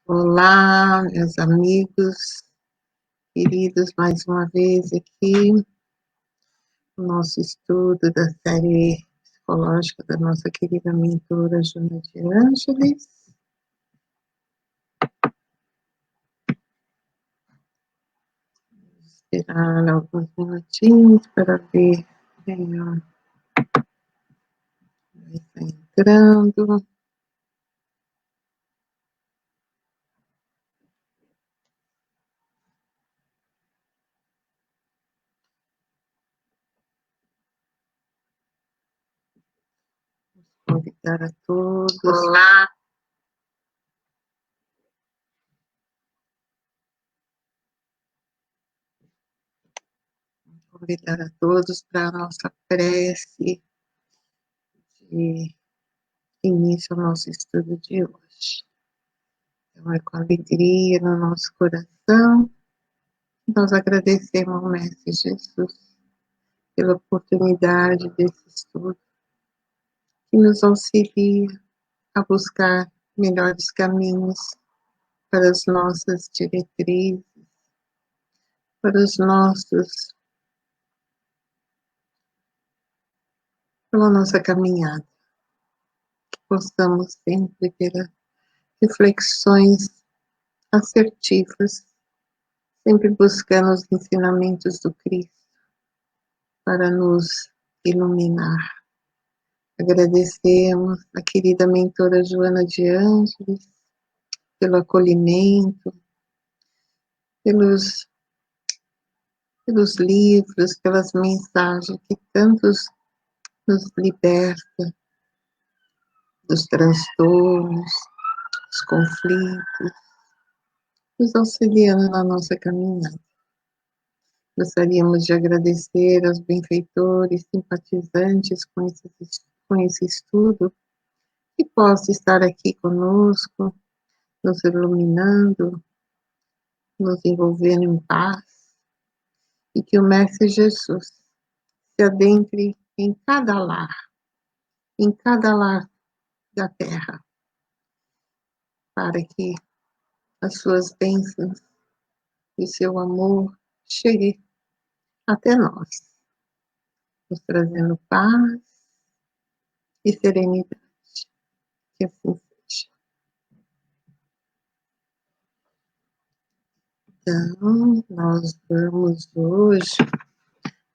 Olá, meus amigos queridos, mais uma vez aqui, no nosso estudo da série psicológica da nossa querida mentora Joana de Ângeles. Vou esperar alguns minutinhos para ver quem vai estar entrando. Convidar a todos. Olá. Convidar a todos para a nossa prece de início ao nosso estudo de hoje. Então, é com alegria no nosso coração que nós agradecemos ao Mestre Jesus pela oportunidade desse estudo, que nos auxilia a buscar melhores caminhos para as nossas diretrizes, para pela nossa caminhada, que possamos sempre ter reflexões assertivas, sempre buscando os ensinamentos do Cristo para nos iluminar. Agradecemos a querida mentora Joana de Ângeles pelo acolhimento, pelos livros, pelas mensagens que tantos nos liberta dos transtornos, dos conflitos, nos auxiliando na nossa caminhada. Gostaríamos de agradecer aos benfeitores, simpatizantes com esse estudo, que possa estar aqui conosco, nos iluminando, nos envolvendo em paz, e que o Mestre Jesus se adentre em cada lar da terra, para que as suas bênçãos e seu amor chegue até nós, nos trazendo paz e serenidade. Que assim seja. Então, nós vamos hoje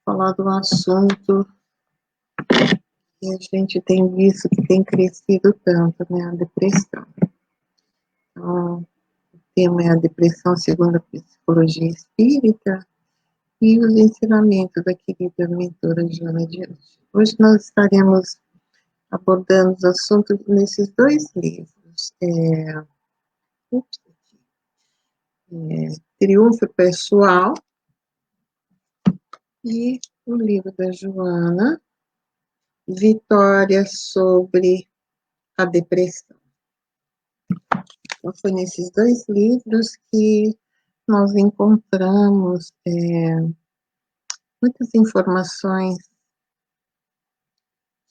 falar do assunto que a gente tem visto que tem crescido tanto, né? A depressão. Então, o tema é a depressão segundo a psicologia espírita e os ensinamentos da querida mentora Joana de Ângeles. Hoje nós estaremos abordando os assuntos nesses dois livros. Triunfo Pessoal e o livro da Joana, Vitória sobre a Depressão. Então, foi nesses dois livros que nós encontramos muitas informações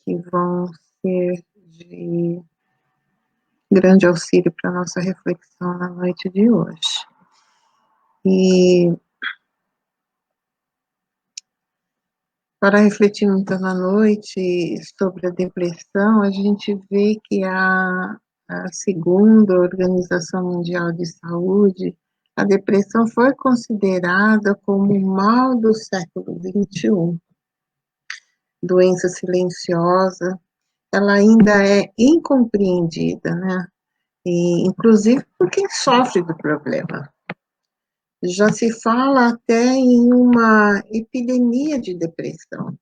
que vão ser de grande auxílio para a nossa reflexão na noite de hoje. E para refletir muito na noite sobre a depressão, a gente vê que a segunda Organização Mundial de Saúde, a depressão foi considerada como o mal do século XXI. Doença silenciosa, ela ainda é incompreendida, né? E, inclusive por quem sofre do problema. Já se fala até em uma epidemia de depressão,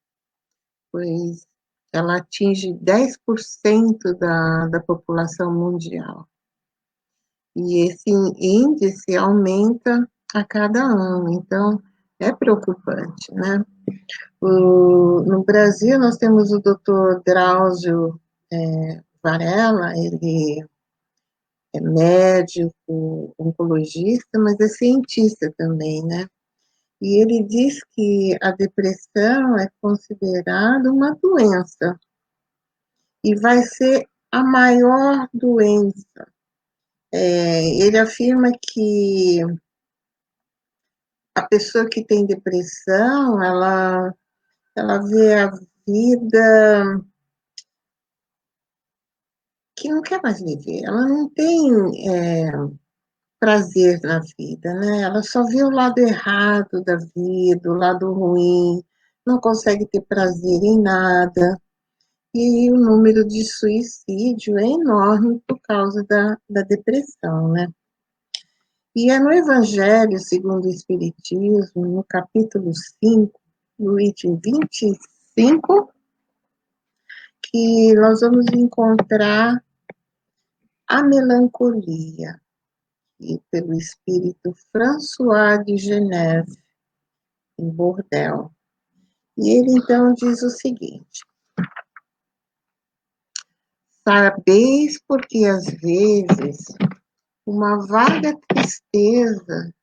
pois ela atinge 10% da população mundial. E esse índice aumenta a cada ano, então é preocupante, né? No Brasil, nós temos o Dr. Drauzio Varela, ele é médico, oncologista, mas é cientista também, né? E ele diz que a depressão é considerada uma doença e vai ser a maior doença Ele afirma que a pessoa que tem depressão, ela vê a vida que não quer mais viver, ela não tem prazer na vida, né? Ela só vê o lado errado da vida, o lado ruim, não consegue ter prazer em nada. E o número de suicídio é enorme por causa da depressão, né? E é no Evangelho segundo o Espiritismo, no capítulo 5, no item 25, que nós vamos encontrar a melancolia, e pelo espírito François de Geneve, em Bordeaux. E ele então diz o seguinte: sabeis porque às vezes uma vaga tristeza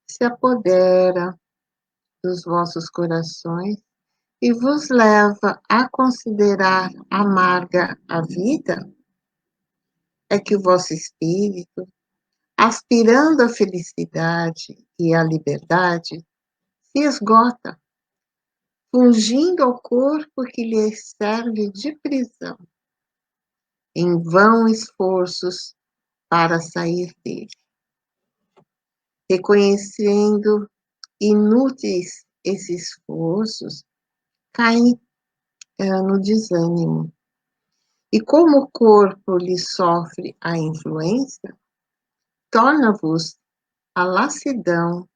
se apodera dos vossos corações e vos leva a considerar amarga a vida? É que o vosso espírito, aspirando à felicidade e à liberdade, se esgota, fungindo ao corpo que lhe serve de prisão, em vão esforços para sair dele, reconhecendo inúteis esses esforços, caem no desânimo. E como o corpo lhe sofre a influência, torna-vos a lassidão,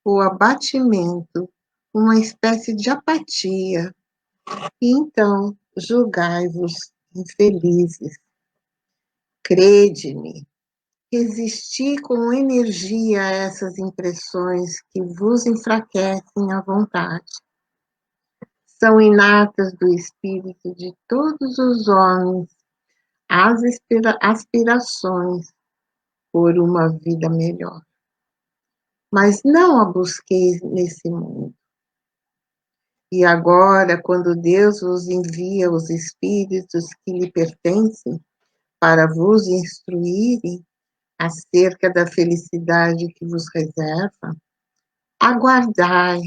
o abatimento, uma espécie de apatia, e então julgai-vos infelizes. Crede-me, resisti com energia a essas impressões que vos enfraquecem a vontade. São inatas do espírito de todos os homens as aspirações por uma vida melhor. Mas não a busqueis nesse mundo. E agora, quando Deus vos envia os espíritos que lhe pertencem para vos instruírem acerca da felicidade que vos reserva, aguardai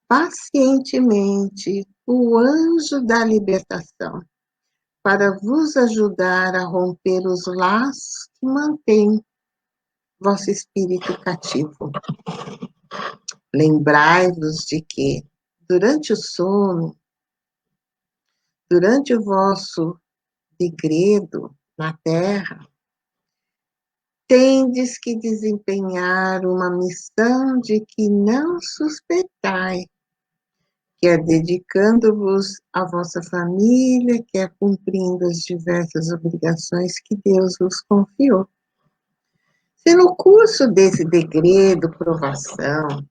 pacientemente o anjo da libertação, para vos ajudar a romper os laços que mantêm vosso espírito cativo. Lembrai-vos de que, durante o sono, durante o vosso degredo na terra, tendes que desempenhar uma missão de que não suspeitai, quer dedicando-vos à vossa família, quer cumprindo as diversas obrigações que Deus vos confiou. Se no curso desse degredo, provação,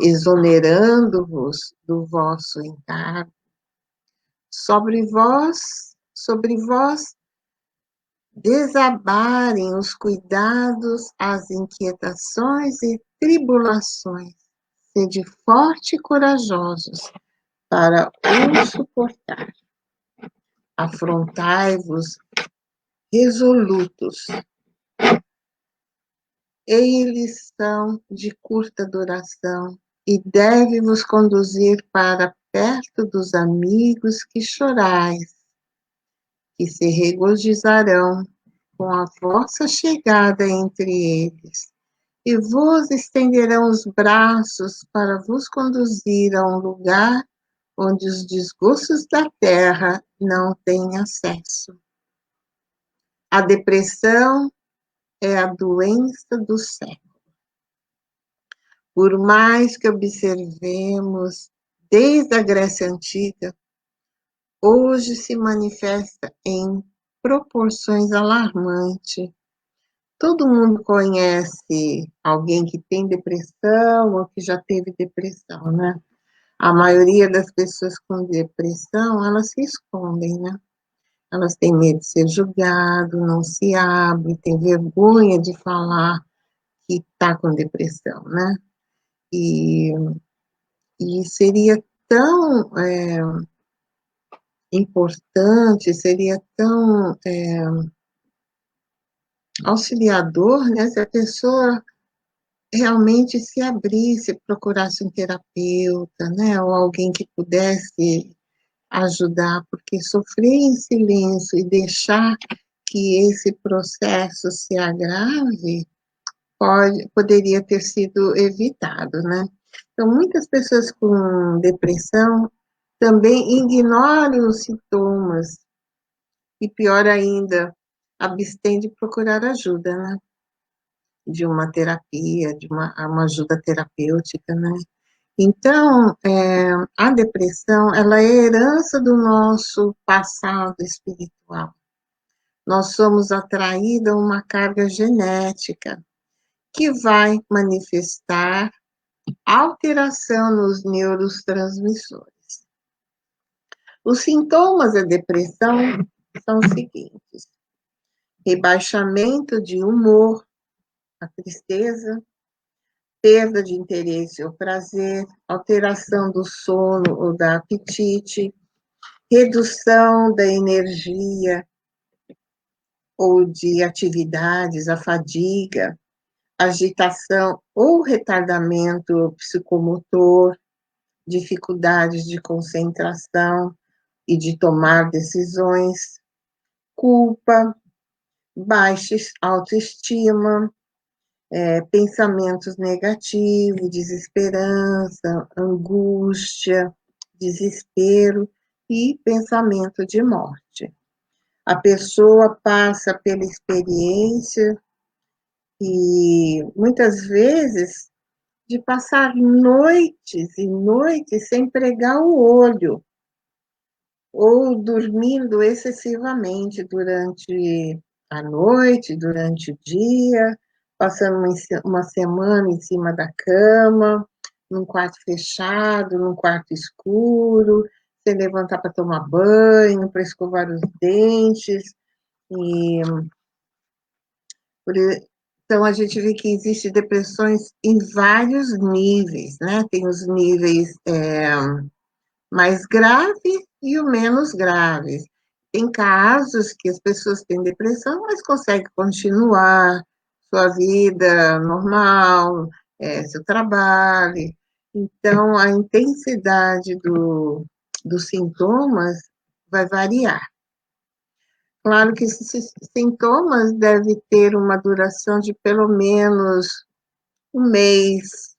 exonerando-vos do vosso encargo, sobre vós desabarem os cuidados, as inquietações e tribulações, sede forte e corajosos para o suportar. Afrontai-vos resolutos. Eles são de curta duração e deve-vos conduzir para perto dos amigos que chorais, que se regozijarão com a vossa chegada entre eles, e vos estenderão os braços para vos conduzir a um lugar onde os desgostos da terra não têm acesso. A depressão é a doença do século. Por mais que observemos desde a Grécia Antiga, hoje se manifesta em proporções alarmantes. Todo mundo conhece alguém que tem depressão ou que já teve depressão, né? A maioria das pessoas com depressão, elas se escondem, né? Elas têm medo de ser julgado, não se abrem, têm vergonha de falar que está com depressão, né? E, e seria tão importante, seria tão auxiliador, né, se a pessoa realmente se abrisse, procurasse um terapeuta, né, ou alguém que pudesse ajudar, porque sofrer em silêncio e deixar que esse processo se agrave poderia ter sido evitado, né? Então, muitas pessoas com depressão também ignoram os sintomas e, pior ainda, abstêm de procurar ajuda, né? De uma terapia, de uma ajuda terapêutica, né? Então, a depressão, ela é herança do nosso passado espiritual. Nós somos atraídos a uma carga genética que vai manifestar alteração nos neurotransmissores. Os sintomas da depressão são os seguintes: rebaixamento de humor, a tristeza, perda de interesse ou prazer, alteração do sono ou da apetite, redução da energia ou de atividades, a fadiga, agitação ou retardamento psicomotor, dificuldades de concentração e de tomar decisões, culpa, baixa autoestima, pensamentos negativos, desesperança, angústia, desespero e pensamento de morte. A pessoa passa pela experiência e muitas vezes de passar noites e noites sem pregar o olho, ou dormindo excessivamente durante a noite, durante o dia, passando uma semana em cima da cama, num quarto fechado, num quarto escuro, sem levantar para tomar banho, para escovar os dentes. E, então, a gente vê que existe depressões em vários níveis, né? Tem os níveis mais graves e o menos graves. Tem casos que as pessoas têm depressão, mas conseguem continuar sua vida normal, seu trabalho. Então, a intensidade dos sintomas vai variar. Claro que esses sintomas devem ter uma duração de pelo menos um mês,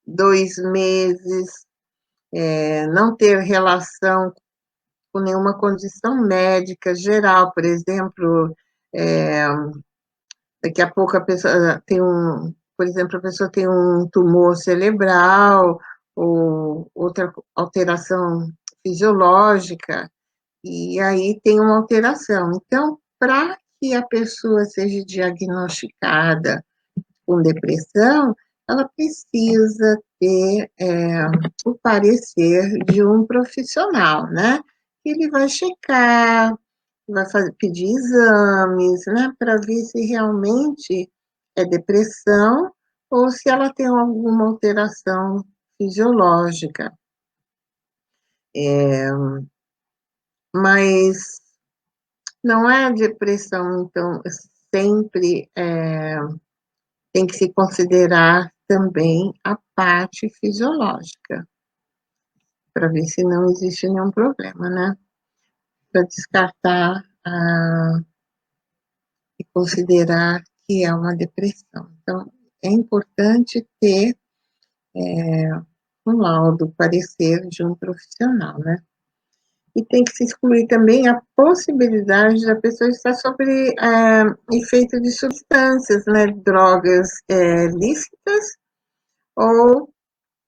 2 meses, não ter relação com nenhuma condição médica geral, por exemplo, daqui a pouco a pessoa tem por exemplo, a pessoa tem um tumor cerebral ou outra alteração fisiológica, e aí tem uma alteração. Então, para que a pessoa seja diagnosticada com depressão, ela precisa ter o parecer de um profissional, né? Ele vai checar, vai pedir exames, né? Para ver se realmente é depressão ou se ela tem alguma alteração fisiológica. Mas não é a depressão, então, sempre tem que se considerar também a parte fisiológica, para ver se não existe nenhum problema, né? Para descartar e considerar que é uma depressão. Então, é importante ter um laudo, parecer de um profissional, né? E tem que se excluir também a possibilidade da pessoa estar sobre efeito de substâncias, né? Drogas lícitas ou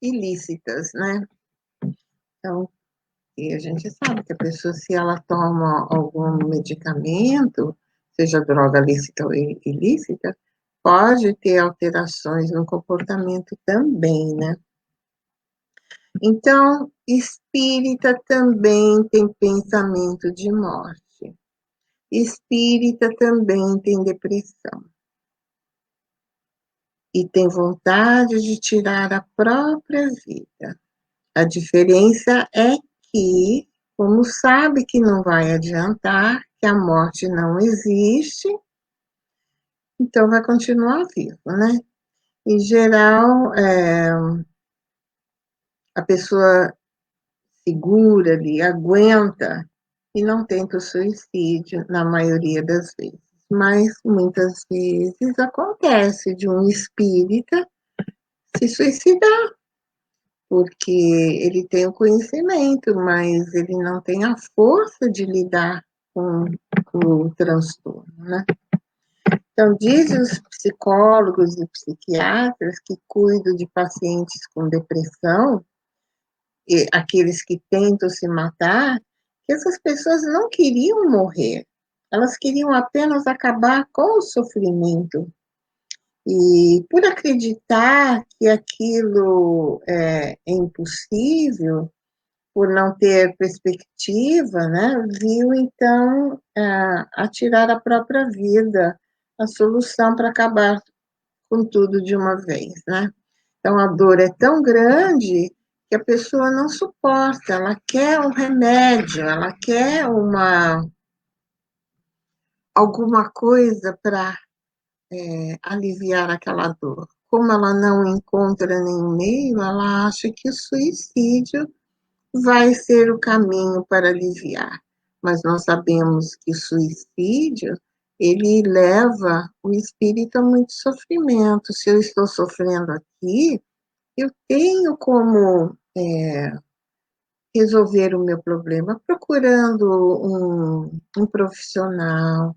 ilícitas, né? Então, e a gente sabe que a pessoa, se ela toma algum medicamento, seja droga lícita ou ilícita, pode ter alterações no comportamento também, né? Então, espírita também tem pensamento de morte. Espírita também tem depressão. E tem vontade de tirar a própria vida. A diferença é que, como sabe que não vai adiantar, que a morte não existe, então vai continuar vivo, né? Em geral, a pessoa segura ali, aguenta e não tenta o suicídio na maioria das vezes. Mas muitas vezes acontece de um espírita se suicidar, porque ele tem o conhecimento, mas ele não tem a força de lidar com o transtorno, né? Então, dizem os psicólogos e psiquiatras que cuidam de pacientes com depressão, e aqueles que tentam se matar, que essas pessoas não queriam morrer, elas queriam apenas acabar com o sofrimento. E por acreditar que aquilo é impossível, por não ter perspectiva, né, viu então atirar a própria vida, a solução para acabar com tudo de uma vez, né? Então a dor é tão grande que a pessoa não suporta, ela quer um remédio, ela quer alguma coisa para aliviar aquela dor. Como ela não encontra nenhum meio, ela acha que o suicídio vai ser o caminho para aliviar. Mas nós sabemos que o suicídio, ele leva o espírito a muito sofrimento. Se eu estou sofrendo aqui, eu tenho como resolver o meu problema procurando um profissional,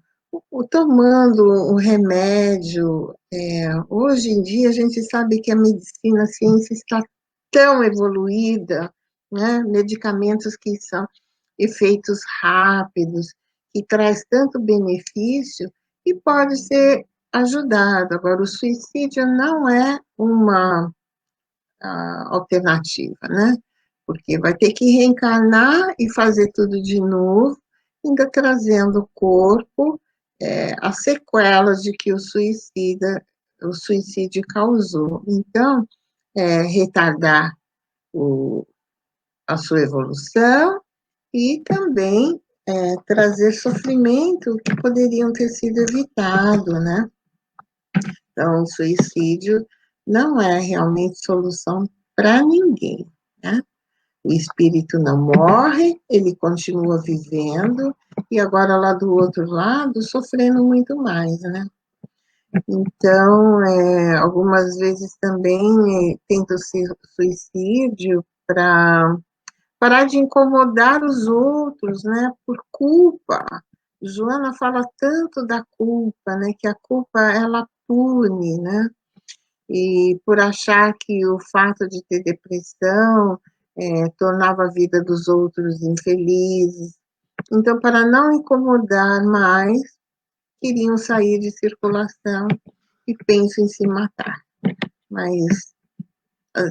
tomando um remédio. Hoje em dia a gente sabe que a medicina, a ciência está tão evoluída, né? Medicamentos que são efeitos rápidos, que traz tanto benefício e pode ser ajudado. Agora, o suicídio não é uma alternativa, né? Porque vai ter que reencarnar e fazer tudo de novo, ainda trazendo o corpo as sequelas de que o suicídio causou. Então, retardar a sua evolução e também trazer sofrimento que poderiam ter sido evitado, né? Então, o suicídio não é realmente solução para ninguém, né? O espírito não morre, ele continua vivendo, e agora lá do outro lado, sofrendo muito mais, né? Então, algumas vezes também tento suicídio para parar de incomodar os outros, né? Por culpa. Joana fala tanto da culpa, né? Que a culpa, ela pune, né? E por achar que o fato de ter depressão tornava a vida dos outros infelizes. Então, para não incomodar mais, queriam sair de circulação e pensam em se matar. Mas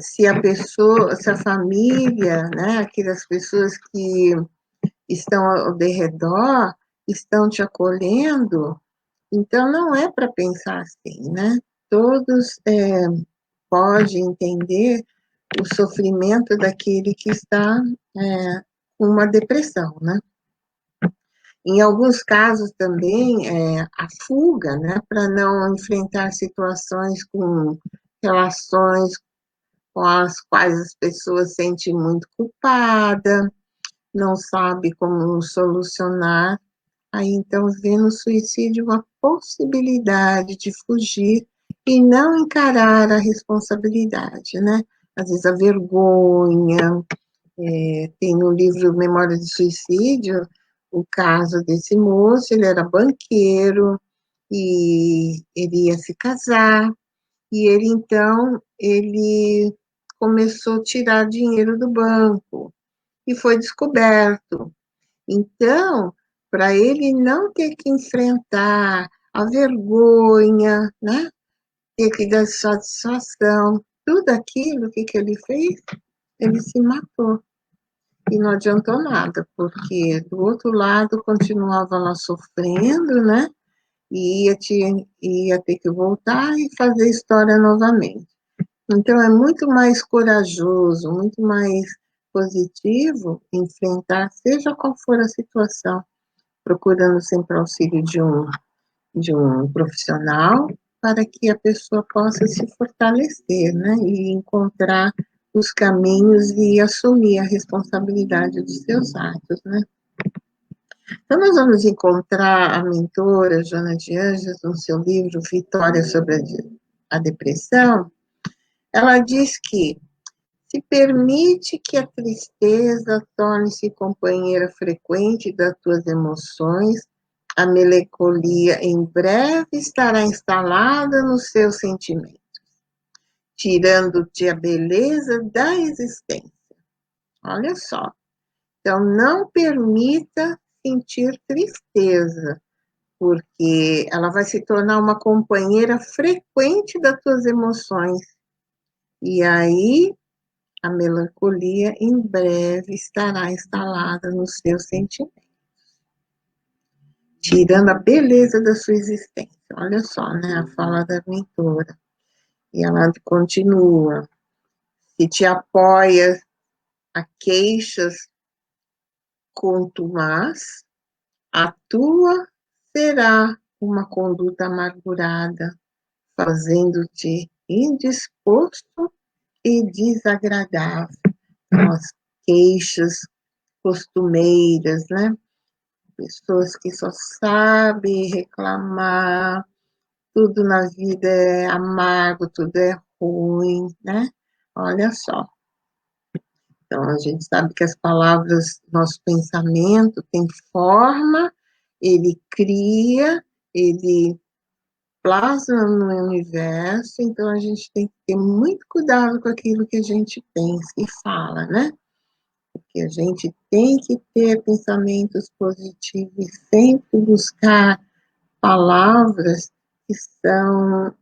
se a pessoa, se a família, né, aquelas pessoas que estão ao derredor, estão te acolhendo, então não é para pensar assim, né? Todos podem entender o sofrimento daquele que está com uma depressão, né? Em alguns casos também, a fuga, né, para não enfrentar situações com relações com as quais as pessoas sentem muito culpada, não sabe como solucionar, aí então vê no suicídio uma possibilidade de fugir e não encarar a responsabilidade, né? Às vezes a vergonha, tem no livro Memória de Suicídio o caso desse moço, ele era banqueiro e ele ia se casar, e ele então, ele começou a tirar dinheiro do banco e foi descoberto. Então, para ele não ter que enfrentar a vergonha, né? Ter que dar satisfação, tudo aquilo que ele fez, ele se matou. E não adiantou nada, porque do outro lado continuava lá sofrendo, né? E ia ter que voltar e fazer história novamente. Então, é muito mais corajoso, muito mais positivo enfrentar, seja qual for a situação, procurando sempre auxílio de um de um profissional para que a pessoa possa se fortalecer, né, e encontrar os caminhos e assumir a responsabilidade dos seus atos, né. Então, nós vamos encontrar a mentora Joana de Ângeles, no seu livro Vitória sobre a Depressão. Ela diz que se permite que a tristeza torne-se companheira frequente das tuas emoções, a melancolia em breve estará instalada nos seus sentimentos, tirando-te a beleza da existência. Olha só. Então, não permita sentir tristeza, porque ela vai se tornar uma companheira frequente das tuas emoções. E aí, a melancolia em breve estará instalada nos seus sentimentos, tirando a beleza da sua existência. Olha só, né, a fala da mentora. E ela continua: se te apoias a queixas contumaz, a tua será uma conduta amargurada, fazendo-te indisposto e desagradável. Então, as queixas costumeiras, né? Pessoas que só sabem reclamar, tudo na vida é amargo, tudo é ruim, né? Olha só. Então, a gente sabe que as palavras, nosso pensamento tem forma, ele cria, ele plasma no universo, então a gente tem que ter muito cuidado com aquilo que a gente pensa e fala, né? Porque a gente tem que ter pensamentos positivos e sempre buscar palavras que são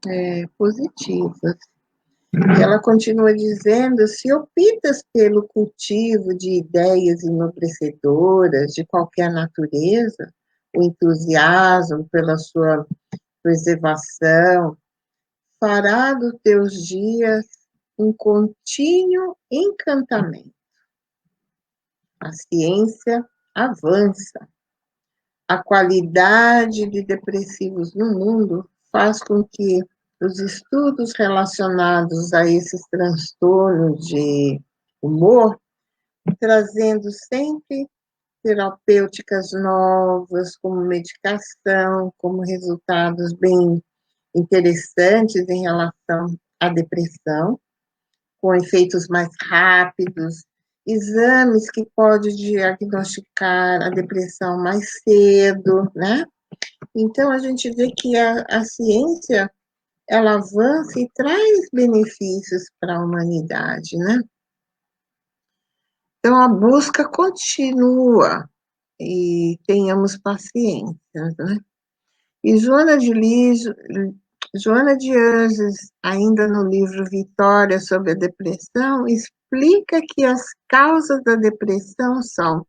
positivas. E ela continua dizendo: se optas pelo cultivo de ideias enobrecedoras de qualquer natureza, o entusiasmo pela sua preservação, fará dos teus dias um contínuo encantamento. A ciência avança. A qualidade de depressivos no mundo faz com que os estudos relacionados a esses transtornos de humor, trazendo sempre terapêuticas novas, como medicação, como resultados bem interessantes em relação à depressão, com efeitos mais rápidos, exames que podem diagnosticar a depressão mais cedo, né? Então, a gente vê que a ciência, ela avança e traz benefícios para a humanidade, né? Então, a busca continua e tenhamos paciência, né? E Joana de Anjos, ainda no livro Vitória sobre a Depressão, explica que as causas da depressão são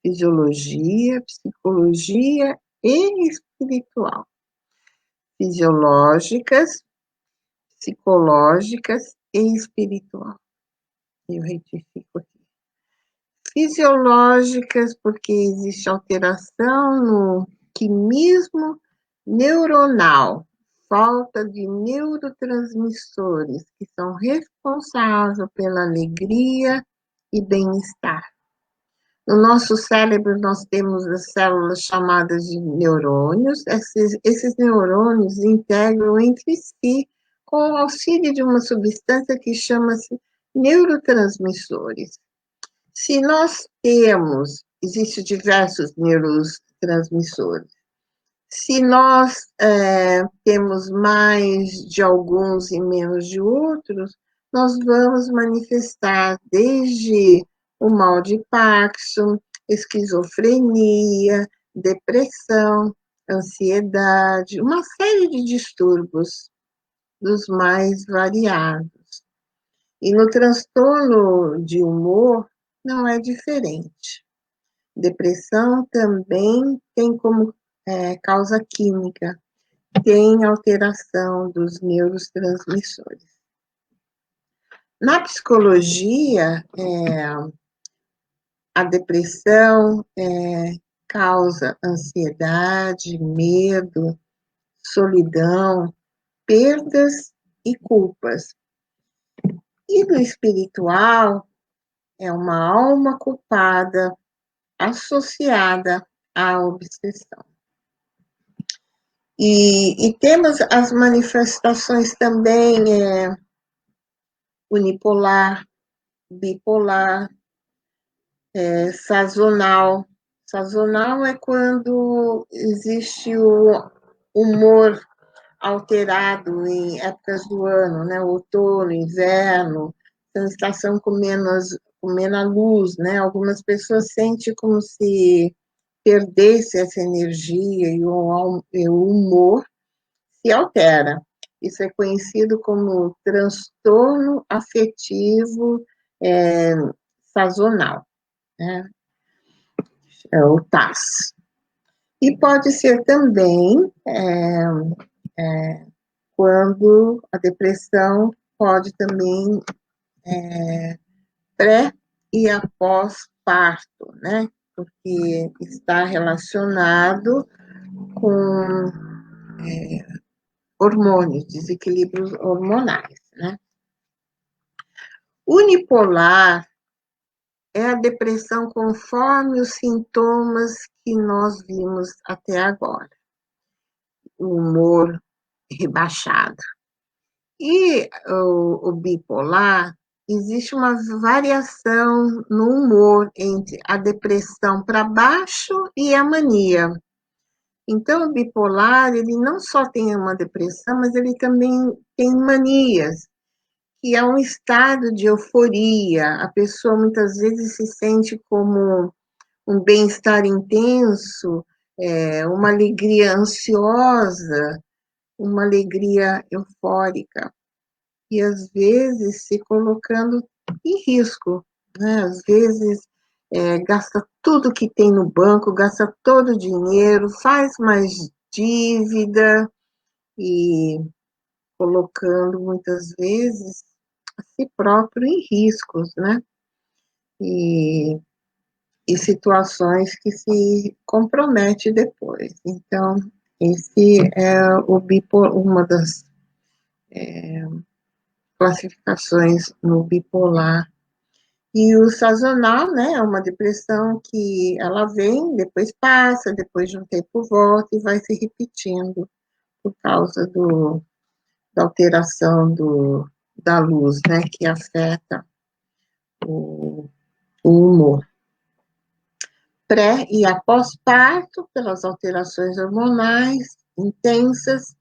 fisiologia, psicologia e espiritual. Fisiológicas, psicológicas e espiritual. Eu retifico aqui. Fisiológicas, porque existe alteração no quimismo neuronal, falta de neurotransmissores que são responsáveis pela alegria e bem-estar. No nosso cérebro, nós temos as células chamadas de neurônios. Esses neurônios integram entre si com o auxílio de uma substância que chama-se neurotransmissores. Se nós existem diversos neurotransmissores. Se nós temos mais de alguns e menos de outros, nós vamos manifestar desde o mal de Parkinson, esquizofrenia, depressão, ansiedade, uma série de distúrbios dos mais variados. E no transtorno de humor não é diferente. Depressão também tem como causa química, tem alteração dos neurotransmissores. Na psicologia, a depressão causa ansiedade, medo, solidão, perdas e culpas. E no espiritual, é uma alma culpada associada à obsessão. E temos as manifestações também unipolar, bipolar, sazonal. Sazonal é quando existe o humor alterado em épocas do ano, né? Outono, inverno, sensação com menos luz, né? Algumas pessoas sentem como se perdesse essa energia e o humor se altera. Isso é conhecido como transtorno afetivo sazonal, né? É o TAS. E pode ser também quando a depressão pode também pré e após parto, né? Porque está relacionado com hormônios, desequilíbrios hormonais, né? Unipolar é a depressão conforme os sintomas que nós vimos até agora. O humor rebaixado. E o bipolar, existe uma variação no humor entre a depressão para baixo e a mania. Então, o bipolar, ele não só tem uma depressão, mas ele também tem manias, que é um estado de euforia. A pessoa muitas vezes se sente como um bem-estar intenso, uma alegria ansiosa, uma alegria eufórica, e às vezes se colocando em risco, né? Às vezes gasta tudo que tem no banco, gasta todo o dinheiro, faz mais dívida e colocando muitas vezes a si próprio em riscos, né? E, e situações que se compromete depois. Então, esse é uma das classificações no bipolar. E o sazonal, né, é uma depressão que ela vem, depois passa, depois de um tempo volta e vai se repetindo por causa da alteração da luz, né, que afeta o humor. Pré e após-parto, pelas alterações hormonais intensas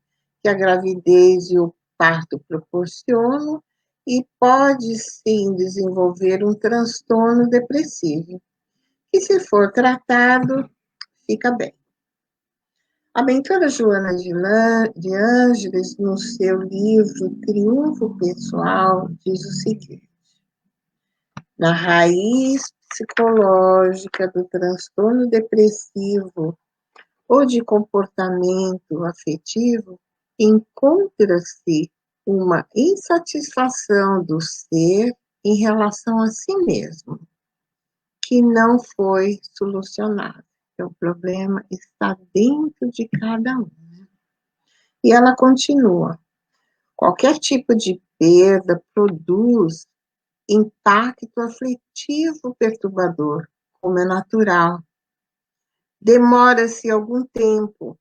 que a gravidez e o parto proporcionam, e pode sim desenvolver um transtorno depressivo, que se for tratado, fica bem. A mentora Joana de Ângeles, no seu livro Triunfo Pessoal, diz o seguinte: na raiz psicológica do transtorno depressivo ou de comportamento afetivo, encontra-se uma insatisfação do ser em relação a si mesmo, que não foi solucionada. Então, o problema está dentro de cada um. E ela continua: qualquer tipo de perda produz impacto afetivo perturbador, como é natural. Demora-se algum tempo,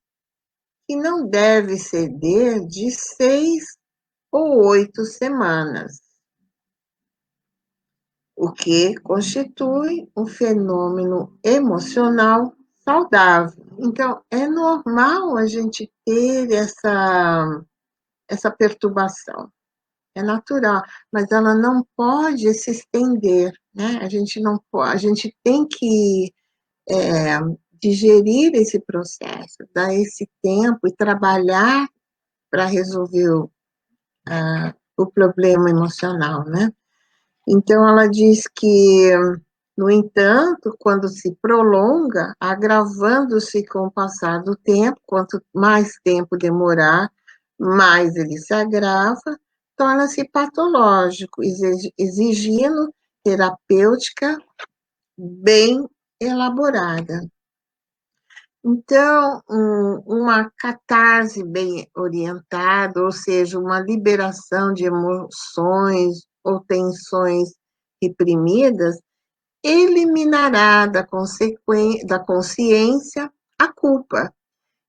e não deve exceder de 6 ou 8 semanas, o que constitui um fenômeno emocional saudável. Então, é normal a gente ter essa perturbação, é natural, mas ela não pode se estender, né? A gente tem que digerir esse processo, dar esse tempo e trabalhar para resolver o problema emocional, né? Então, ela diz que, no entanto, quando se prolonga, agravando-se com o passar do tempo, quanto mais tempo demorar, mais ele se agrava, torna-se patológico, exigindo terapêutica bem elaborada. Então, uma catarse bem orientada, ou seja, uma liberação de emoções ou tensões reprimidas, eliminará da consciência a culpa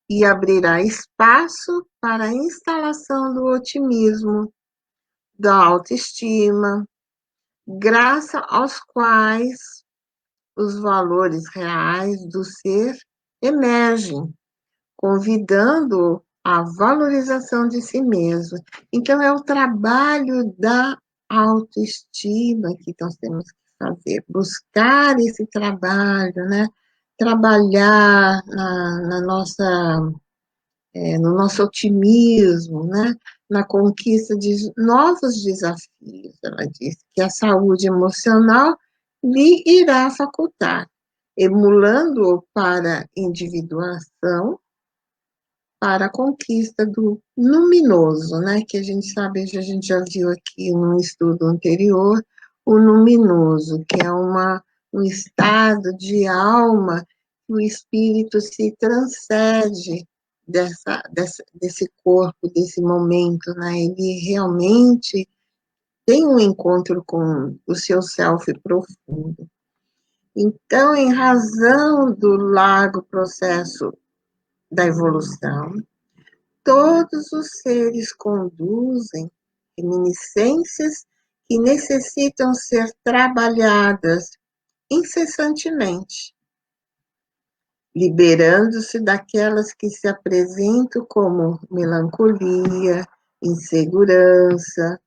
e abrirá espaço para a instalação do otimismo, da autoestima, graças aos quais os valores reais do ser emergem, convidando a valorização de si mesmo. Então, é o trabalho da autoestima que nós temos que fazer, buscar esse trabalho, né? Trabalhar na nossa, no nosso otimismo, né? Na conquista de novos desafios. Ela disse que a saúde emocional lhe irá facultar, emulando para individuação, para a conquista do luminoso, né? Que a gente sabe, a gente já viu aqui num estudo anterior, o luminoso, que é um estado de alma que o espírito se transcende desse corpo, desse momento, né? Ele realmente tem um encontro com o seu self profundo. Então, em razão do largo processo da evolução, todos os seres conduzem reminiscências que necessitam ser trabalhadas incessantemente, liberando-se daquelas que se apresentam como melancolia, insegurança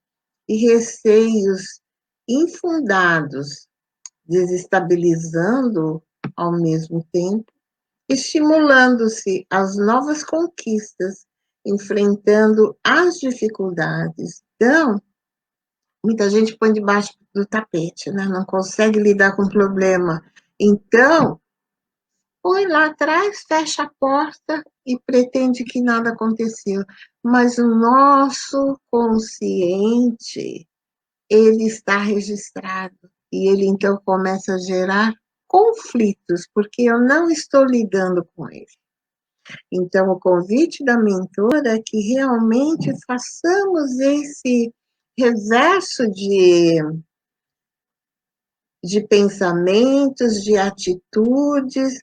e receios infundados, desestabilizando ao mesmo tempo, estimulando-se às novas conquistas, enfrentando as dificuldades. Então, muita gente põe debaixo do tapete, né? Não consegue lidar com o problema. Então, põe lá atrás, fecha a porta e pretende que nada aconteceu. Mas o nosso consciente, ele está registrado. E ele, então, começa a gerar conflitos, porque eu não estou lidando com ele. Então, o convite da mentora é que realmente façamos esse reverso de pensamentos, de atitudes,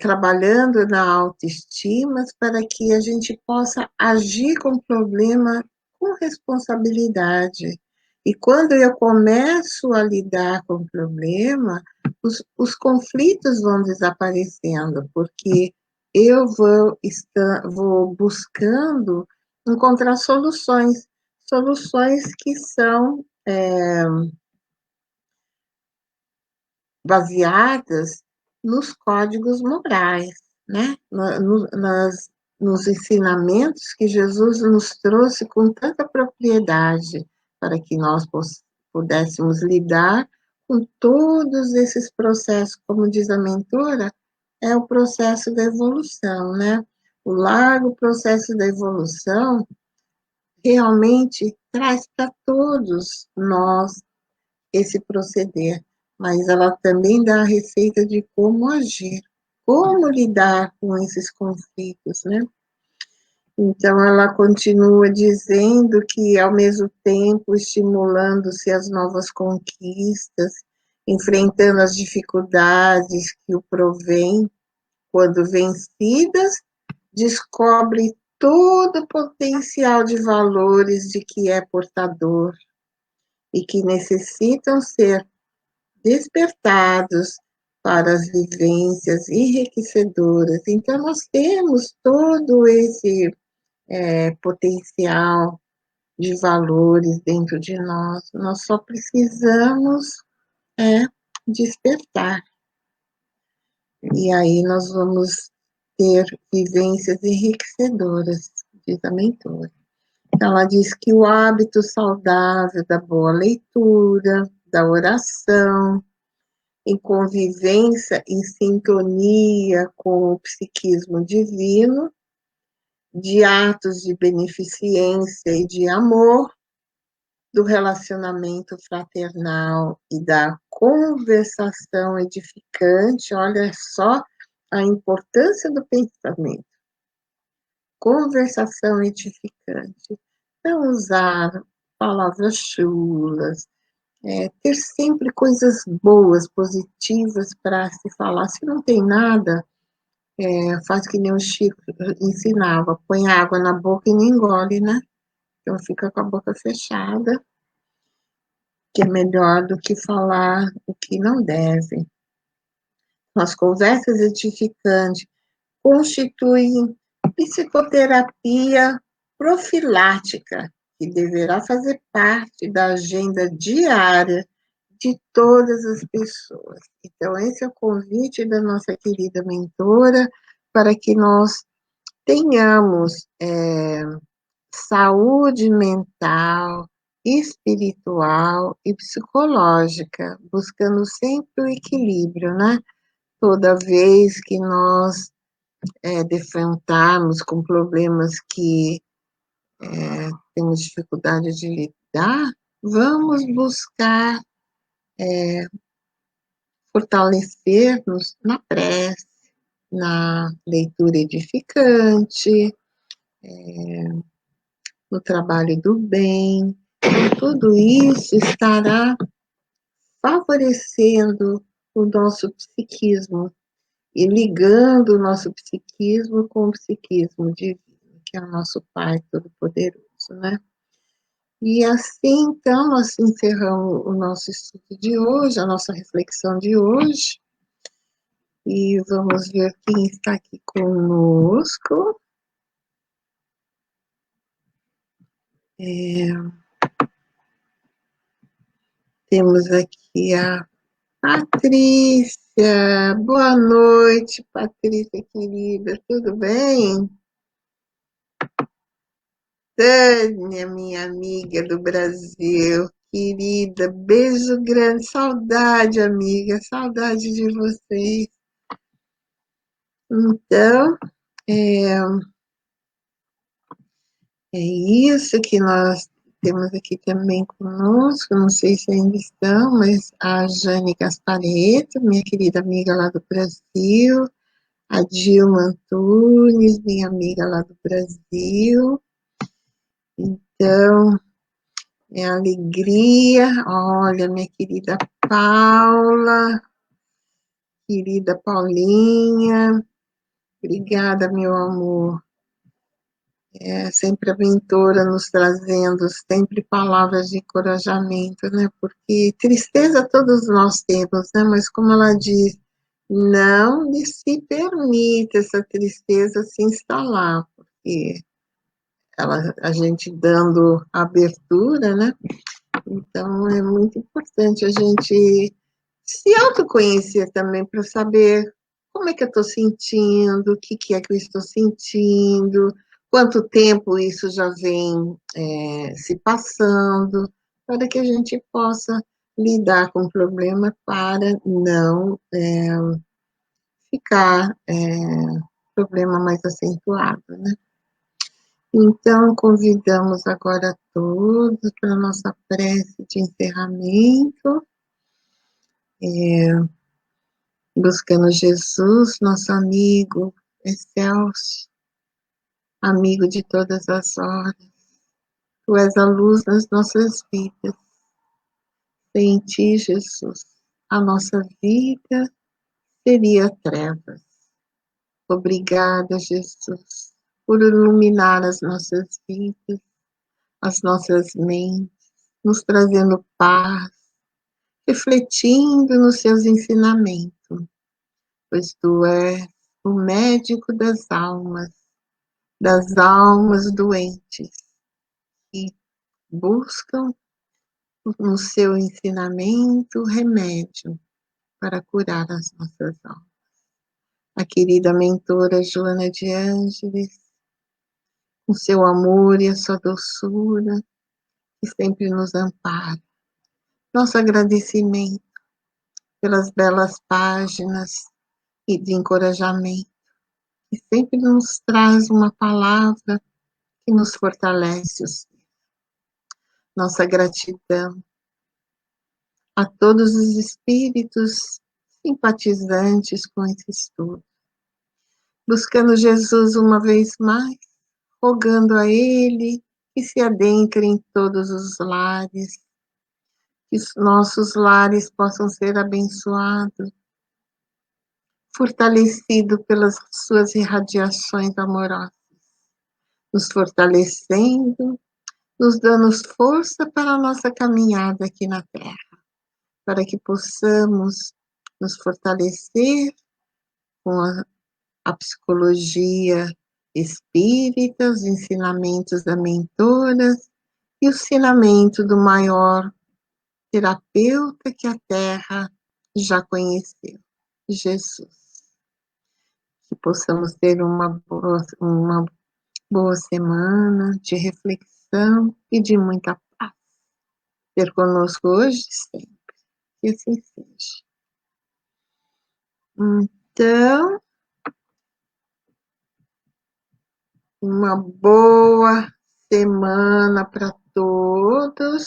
trabalhando na autoestima para que a gente possa agir com o problema com responsabilidade. E quando eu começo a lidar com o problema, os conflitos vão desaparecendo, porque eu vou buscando encontrar soluções que são baseadas nos códigos morais, né? Nos ensinamentos que Jesus nos trouxe com tanta propriedade para que nós pudéssemos lidar com todos esses processos, como diz a mentora, é o processo da evolução, né? O largo processo da evolução realmente traz para todos nós esse proceder, mas ela também dá a receita de como agir, como lidar com esses conflitos, né? Então, ela continua dizendo que, ao mesmo tempo, estimulando-se às novas conquistas, enfrentando as dificuldades que o provém, quando vencidas, descobre todo o potencial de valores de que é portador e que necessitam ser despertados para as vivências enriquecedoras. Então, nós temos todo esse potencial de valores dentro de nós só precisamos despertar. E aí nós vamos ter vivências enriquecedoras, diz a mentora. Então, ela diz que o hábito saudável da boa leitura, da oração, em convivência, em sintonia com o psiquismo divino, de atos de beneficência e de amor, do relacionamento fraternal e da conversação edificante. Olha só a importância do pensamento. Conversação edificante. Não usar palavras chulas, ter sempre coisas boas, positivas para se falar. Se não tem nada, faz que nem o Chico ensinava, põe água na boca e não engole, né? Então fica com a boca fechada, que é melhor do que falar o que não deve. As conversas edificantes constituem psicoterapia profilática, que deverá fazer parte da agenda diária de todas as pessoas. Então, esse é o convite da nossa querida mentora para que nós tenhamos saúde mental, espiritual e psicológica, buscando sempre o equilíbrio, né? Toda vez que nós defrontarmos com problemas que temos dificuldade de lidar, vamos buscar fortalecer-nos na prece, na leitura edificante, no trabalho do bem. Então, tudo isso estará favorecendo o nosso psiquismo e ligando o nosso psiquismo com o psiquismo divino, que é o nosso Pai Todo-Poderoso, né? E assim, então, nós encerramos o nosso estudo de hoje, a nossa reflexão de hoje, e vamos ver quem está aqui conosco. Temos aqui a Patrícia. Boa noite, Patrícia querida, tudo bem? Tânia, minha amiga do Brasil, querida, beijo grande, saudade, amiga, saudade de vocês. Então, é isso que nós temos aqui também conosco, não sei se ainda estão, mas a Jane Gaspareto, minha querida amiga lá do Brasil, a Dilma Antunes, minha amiga lá do Brasil. Então, é alegria. Olha, minha querida Paula, querida Paulinha, obrigada, meu amor. Sempre a mentora nos trazendo sempre palavras de encorajamento, né? Porque tristeza todos nós temos, né? Mas como ela diz, não se permite essa tristeza se instalar, porque a gente dando abertura, né? Então é muito importante a gente se autoconhecer também para saber como é que eu estou sentindo, o que é que eu estou sentindo, quanto tempo isso já vem se passando, para que a gente possa lidar com o problema para não ficar problema mais acentuado, né? Então, convidamos agora todos para a nossa prece de encerramento, buscando Jesus, nosso amigo excelso, amigo de todas as horas. Tu és a luz das nossas vidas. Sem ti, Jesus, a nossa vida seria trevas. Obrigada, Jesus, por iluminar as nossas vidas, as nossas mentes, nos trazendo paz, refletindo nos seus ensinamentos, pois tu és o médico das almas doentes, que buscam no seu ensinamento remédio para curar as nossas almas. A querida mentora Joana de Ângeles, com seu amor e a sua doçura, que sempre nos ampara. Nosso agradecimento pelas belas páginas e de encorajamento, que sempre nos traz uma palavra que nos fortalece. nossa gratidão a todos os espíritos simpatizantes com esse estudo, buscando Jesus uma vez mais, rogando a Ele que se adentre em todos os lares, que os nossos lares possam ser abençoados, fortalecidos pelas suas irradiações amorosas, nos fortalecendo, nos dando força para a nossa caminhada aqui na Terra, para que possamos nos fortalecer com a psicologia espírita, os ensinamentos da mentora e o ensinamento do maior terapeuta que a Terra já conheceu, Jesus. Que possamos ter uma boa semana de reflexão e de muita paz. Ter conosco hoje e sempre. Que assim seja. Então, uma boa semana para todos.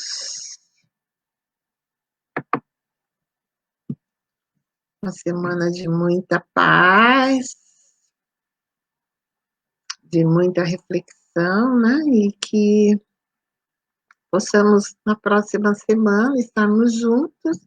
Uma semana de muita paz, de muita reflexão, né? E que possamos, na próxima semana, estarmos juntos